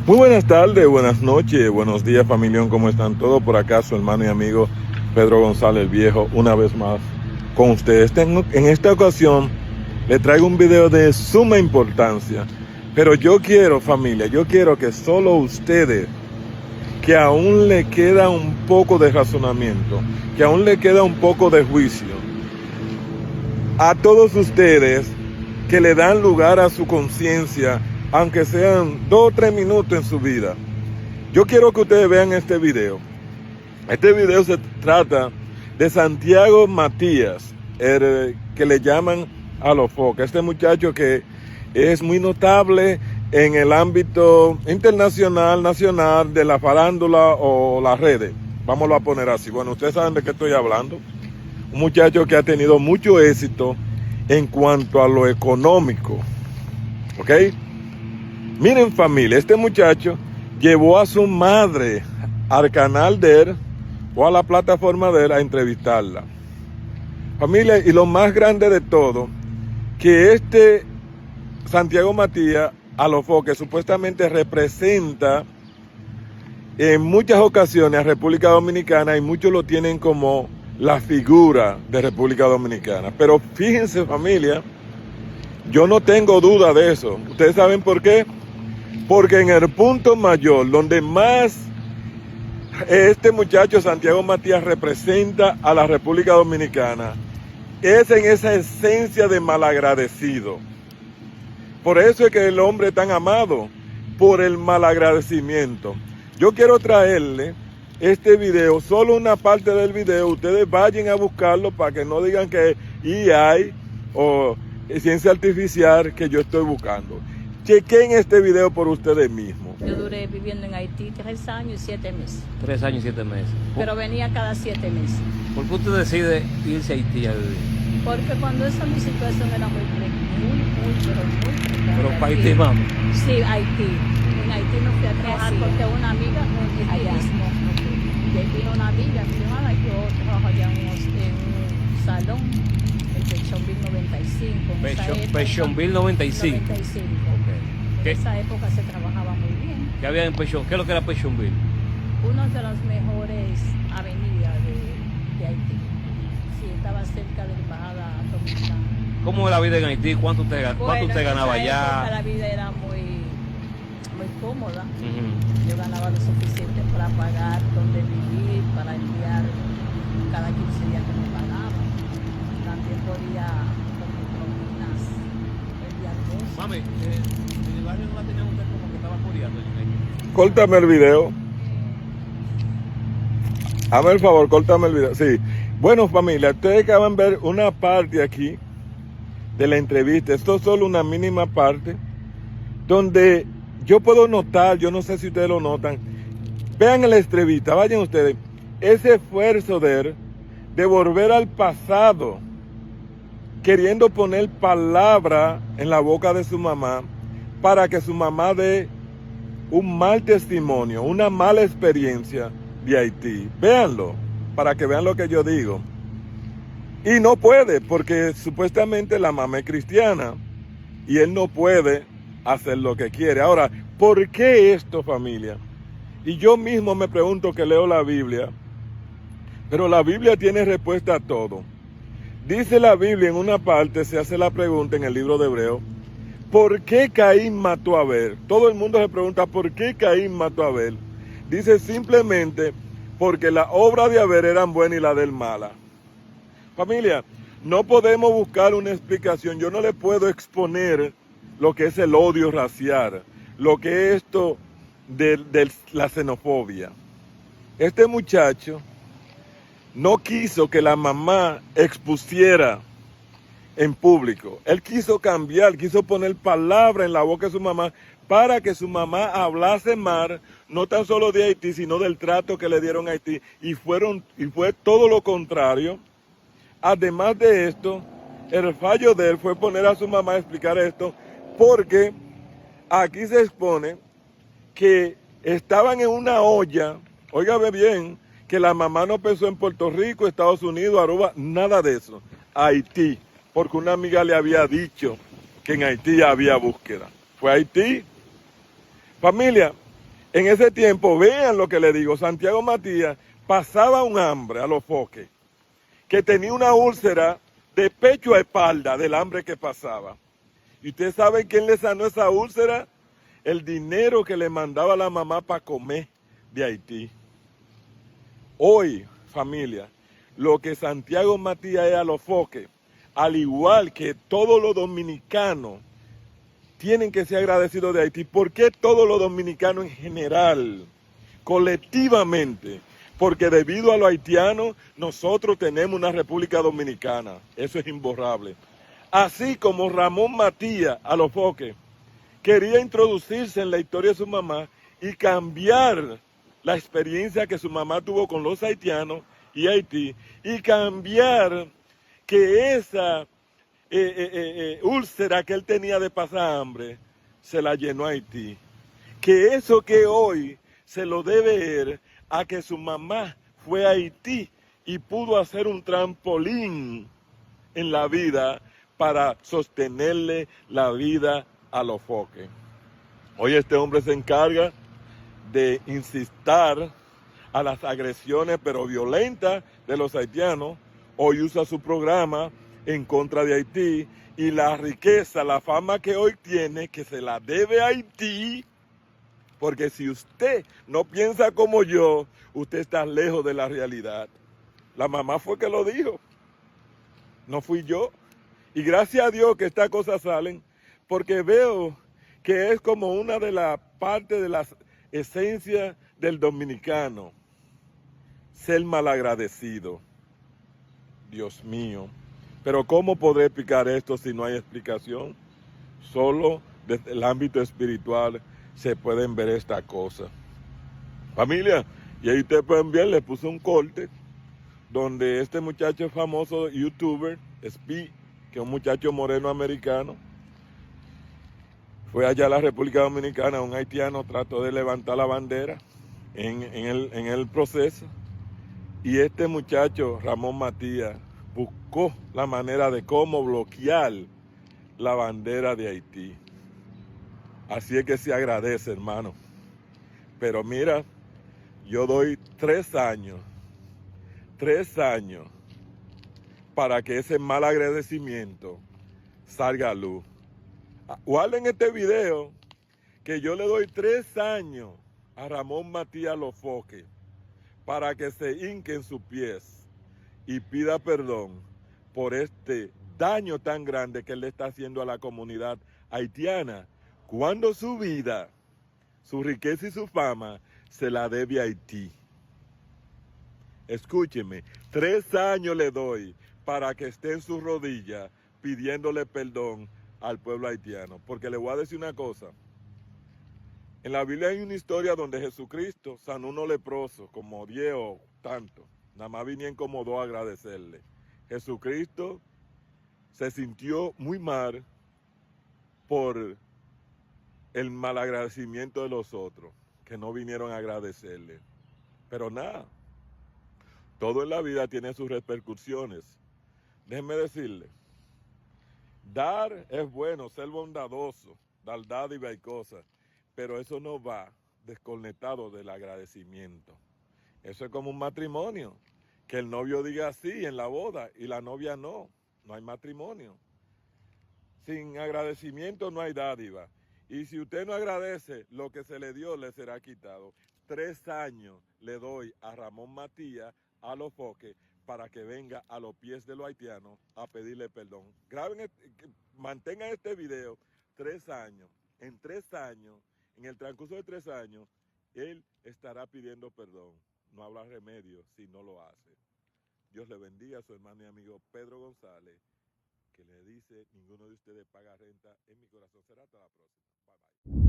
Muy buenas tardes, buenas noches, buenos días familión, ¿cómo están todos? Por acá su hermano y amigo Pedro González el Viejo, una vez más con ustedes. En esta ocasión le traigo un video de suma importancia, pero yo quiero familia, yo quiero que solo ustedes, que aún le queda un poco de razonamiento, que aún le queda un poco de juicio, a todos ustedes que le dan lugar a su conciencia, aunque sean 2 o 3 minutos en su vida. Yo quiero que ustedes vean este video. Este video se trata de Santiago Matías, que le llaman Alofoque. Este muchacho que es muy notable en el ámbito internacional, nacional, de la farándula o las redes. Vámonos a poner así. Bueno, ustedes saben de qué estoy hablando. Un muchacho que ha tenido mucho éxito en cuanto a lo económico. ¿Ok? Miren familia, este muchacho llevó a su madre al canal de él o a la plataforma de él a entrevistarla. Familia, y lo más grande de todo, que este Santiago Matías Alofoque supuestamente representa en muchas ocasiones a República Dominicana y muchos lo tienen como la figura de República Dominicana. Pero fíjense familia, yo no tengo duda de eso. ¿Ustedes saben por qué? Porque en el punto mayor, donde más este muchacho Santiago Matías representa a la República Dominicana, es en esa esencia de malagradecido. Por eso es que el hombre es tan amado, por el malagradecimiento. Yo quiero traerle este video, solo una parte del video, ustedes vayan a buscarlo para que no digan que AI o ciencia artificial que yo estoy buscando. Chequen este video por ustedes mismos. Yo duré viviendo en Haití 3 años y 7 meses. 3 años y 7 meses. Pero venía cada 7 meses. ¿Por qué usted decide irse a Haití a vivir? Porque cuando mi situación era muy Pero para Haití, mami. Sí, Haití. En Haití no fui a trabajar porque una amiga, allá mismo. Y ahí vino una amiga, mi hermana, yo trabajo allá en un salón, el Pechonville 95. Pechonville 95. 95. ¿Qué? En esa época se trabajaba muy bien. ¿Qué había en Pechonville? ¿Qué es lo que era Pechonville? Una de las mejores avenidas de Haití. Sí, estaba cerca de la embajada dominicana. ¿Cómo era la vida en Haití? ¿Cuánto usted ganaba en esa allá? época la vida era muy cómoda. Yo ganaba lo suficiente para pagar donde vivir, para enviar cada 15 días que me pagaban. También podía con mis propinas enviar cosas. Mami, en el barrio no la tenían usted como que estaba coreando. Córtame el video. Hazme el favor, córtame el video. Sí. Bueno familia, ustedes acaban de ver una parte aquí de la entrevista. Esto es solo una mínima parte donde yo puedo notar, yo no sé si ustedes lo notan, vean la entrevista, vayan ustedes, ese esfuerzo de él, de volver al pasado, queriendo poner palabra en la boca de su mamá, para que su mamá dé un mal testimonio, una mala experiencia de Haití. Véanlo, para que vean lo que yo digo. Y no puede, porque supuestamente la mamá es cristiana, y él no puede hacer lo que quiere. Ahora, ¿por qué esto, familia? Y yo mismo me pregunto, que leo la Biblia, pero la Biblia tiene respuesta a todo. Dice la Biblia en una parte, se hace la pregunta en el libro de Hebreo, ¿por qué Caín mató a Abel? Todo el mundo se pregunta, ¿por qué Caín mató a Abel? Dice simplemente, porque la obra de Abel eran buena y la de él mala. Familia, no podemos buscar una explicación, yo no le puedo exponer lo que es el odio racial, lo que es esto de la xenofobia. Este muchacho no quiso que la mamá expusiera en público. Él quiso cambiar, quiso poner palabra en la boca de su mamá para que su mamá hablase más, no tan solo de Haití, sino del trato que le dieron a Haití. Y fue todo lo contrario. Además de esto, el fallo de él fue poner a su mamá a explicar esto, porque aquí se expone que estaban en una olla, óigame bien, que la mamá no pensó en Puerto Rico, Estados Unidos, Aruba, nada de eso, Haití, porque una amiga le había dicho que en Haití había búsqueda. Fue a Haití. Familia, En ese tiempo, vean lo que le digo, Santiago Matías pasaba un hambre a los foques, que tenía una úlcera de pecho a espalda del hambre que pasaba. ¿Y ustedes saben quién le sanó esa úlcera? El dinero que le mandaba la mamá para comer de Haití. Hoy, familia, lo que Santiago Matías es a los foques, al igual que todos los dominicanos, tienen que ser agradecidos de Haití. ¿Por qué todos los dominicanos en general, colectivamente? Porque debido a los haitianos, nosotros tenemos una República Dominicana. Eso es imborrable. Así como Ramón Matías Alofoque quería introducirse en la historia de su mamá y cambiar la experiencia que su mamá tuvo con los haitianos y Haití, y cambiar que esa úlcera que él tenía de pasar hambre, se la llenó a Haití. Que eso que hoy se lo debe él a que su mamá fue a Haití y pudo hacer un trampolín en la vida para sostenerle la vida a los foques. Hoy este hombre se encarga de insistir a las agresiones pero violentas de los haitianos. Hoy usa su programa en contra de Haití y la riqueza, la fama que hoy tiene, que se la debe a Haití, porque si usted no piensa como yo, usted está lejos de la realidad. La mamá fue que lo dijo, no fui yo. Y gracias a Dios que estas cosas salen, porque veo que es como una de las partes de las esencias del dominicano, ser malagradecido. Dios mío. Pero ¿cómo podré explicar esto si no hay explicación? Solo desde el ámbito espiritual se pueden ver estas cosas. Familia, y ahí ustedes pueden ver, le puse un corte donde este muchacho famoso youtuber, Spi, que es un muchacho moreno americano, fue allá a la República Dominicana, un haitiano trató de levantar la bandera en el proceso, y este muchacho, Ramón Matías, buscó la manera de cómo bloquear la bandera de Haití. Así es que se agradece, hermano. Pero mira, yo doy 3 años para que ese mal agradecimiento salga a luz. Guarden este video, que yo le doy 3 años a Ramón Matías Alofoque para que se hinque en sus pies y pida perdón por este daño tan grande que él le está haciendo a la comunidad haitiana, cuando su vida, su riqueza y su fama se la debe a Haití. Escúcheme, 3 años le doy para que esté en sus rodillas pidiéndole perdón al pueblo haitiano. Porque le voy a decir una cosa. En la Biblia hay una historia donde Jesucristo sanó unos leprosos, como 10 o tanto. Nada más vinieron como 2 a agradecerle. Jesucristo se sintió muy mal por el malagradecimiento de los otros, que no vinieron a agradecerle. Pero nada, todo en la vida tiene sus repercusiones. Déjenme decirle, dar es bueno, ser bondadoso, dar dádiva y cosas, pero eso no va desconectado del agradecimiento. Eso es como un matrimonio, que el novio diga sí en la boda y la novia no hay matrimonio. Sin agradecimiento no hay dádiva. Y si usted no agradece, lo que se le dio le será quitado. 3 años le doy a Ramón Matías Alofoque para que venga a los pies de los haitianos a pedirle perdón. Graben, mantengan este video 3 años. En 3 años, en el transcurso de 3 años, él estará pidiendo perdón. No habrá remedio si no lo hace. Dios le bendiga a su hermano y amigo Pedro González, que le dice: ninguno de ustedes paga renta en mi corazón. Será hasta la próxima. Bye bye.